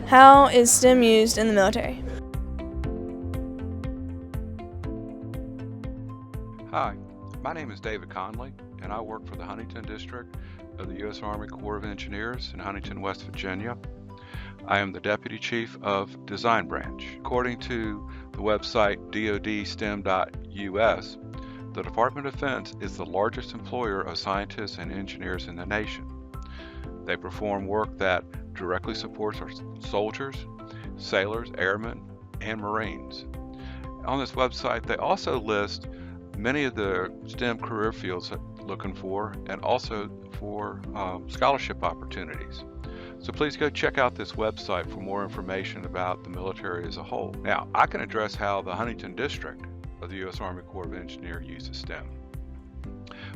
How is STEM used in the military? Hi, my name is David Conley, and I work for the Huntington District of the U.S. Army Corps of Engineers in Huntington, West Virginia. I am the Deputy Chief of Design Branch. According to the website dodstem.us, the Department of Defense is the largest employer of scientists and engineers in the nation. They perform work that directly supports our soldiers, sailors, airmen, and Marines. On this website, they also list many of the STEM career fields that they're looking for, and also for scholarship opportunities. So please go check out this website for more information about the military as a whole. Now, I can address how the Huntington District of the U.S. Army Corps of Engineers uses STEM.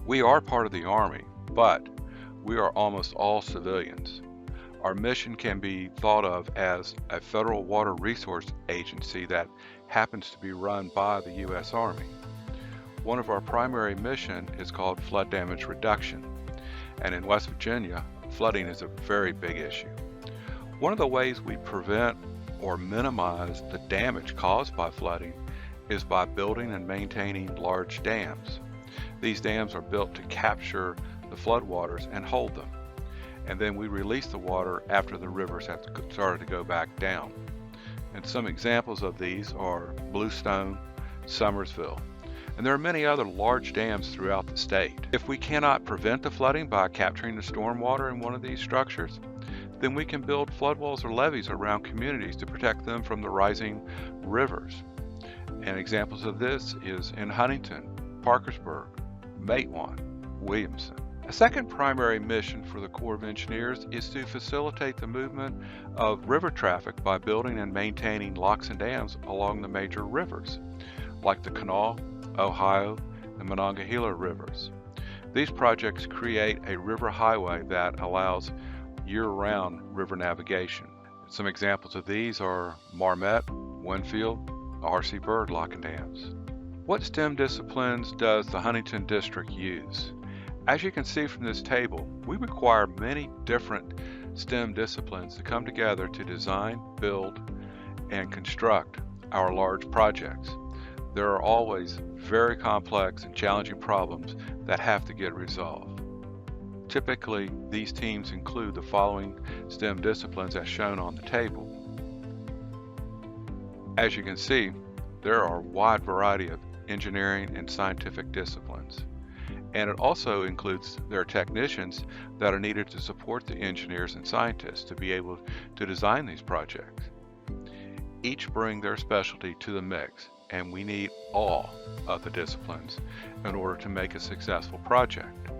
We are part of the Army, but we are almost all civilians. Our mission can be thought of as a federal water resource agency that happens to be run by the U.S. Army. One of our primary mission is called flood damage reduction, and in West Virginia, flooding is a very big issue. One of the ways we prevent or minimize the damage caused by flooding is by building and maintaining large dams. These dams are built to capture the floodwaters and hold them, and then we release the water after the rivers have started to go back down. And some examples of these are Bluestone, Summersville, and there are many other large dams throughout the state. If we cannot prevent the flooding by capturing the storm water in one of these structures, then we can build flood walls or levees around communities to protect them from the rising rivers. And examples of this is in Huntington, Parkersburg, Matewan, Williamson. A second primary mission for the Corps of Engineers is to facilitate the movement of river traffic by building and maintaining locks and dams along the major rivers, like the Kanawha, Ohio, and Monongahela rivers. These projects create a river highway that allows year-round river navigation. Some examples of these are Marmet, Winfield, R.C. Byrd lock and dams. What STEM disciplines does the Huntington District use? As you can see from this table, we require many different STEM disciplines to come together to design, build, and construct our large projects. There are always very complex and challenging problems that have to get resolved. Typically, these teams include the following STEM disciplines as shown on the table. As you can see, there are a wide variety of engineering and scientific disciplines, and it also includes their technicians that are needed to support the engineers and scientists to be able to design these projects. Each bring their specialty to the mix, and we need all of the disciplines in order to make a successful project.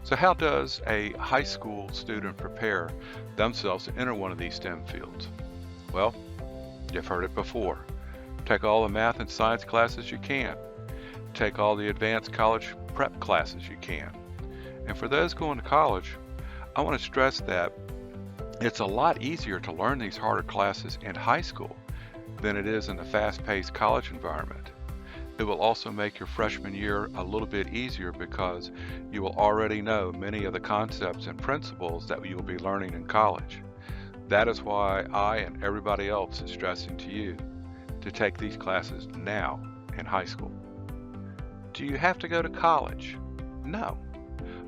So how does a high school student prepare themselves to enter one of these STEM fields? Well, you've heard it before. Take all the math and science classes you can. Take all the advanced college prep classes you can. And for those going to college, I want to stress that it's a lot easier to learn these harder classes in high school than it is in the fast-paced college environment. It will also make your freshman year a little bit easier because you will already know many of the concepts and principles that you will be learning in college. That is why I and everybody else is stressing to you to take these classes now in high school. Do you have to go to college? No,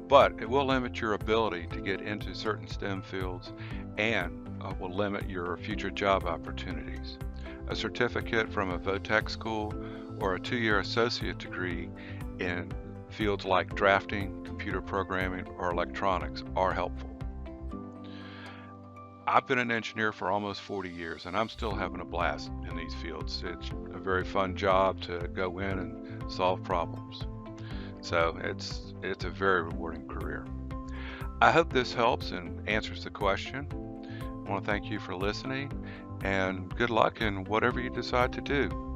but it will limit your ability to get into certain STEM fields and will limit your future job opportunities. A certificate from a VOTEC school or a 2-year associate degree in fields like drafting, computer programming, or electronics are helpful. I've been an engineer for almost 40 years, and I'm still having a blast in these fields. It's a very fun job to go in and solve problems. So it's a very rewarding career. I hope this helps and answers the question. I want to thank you for listening, and good luck in whatever you decide to do.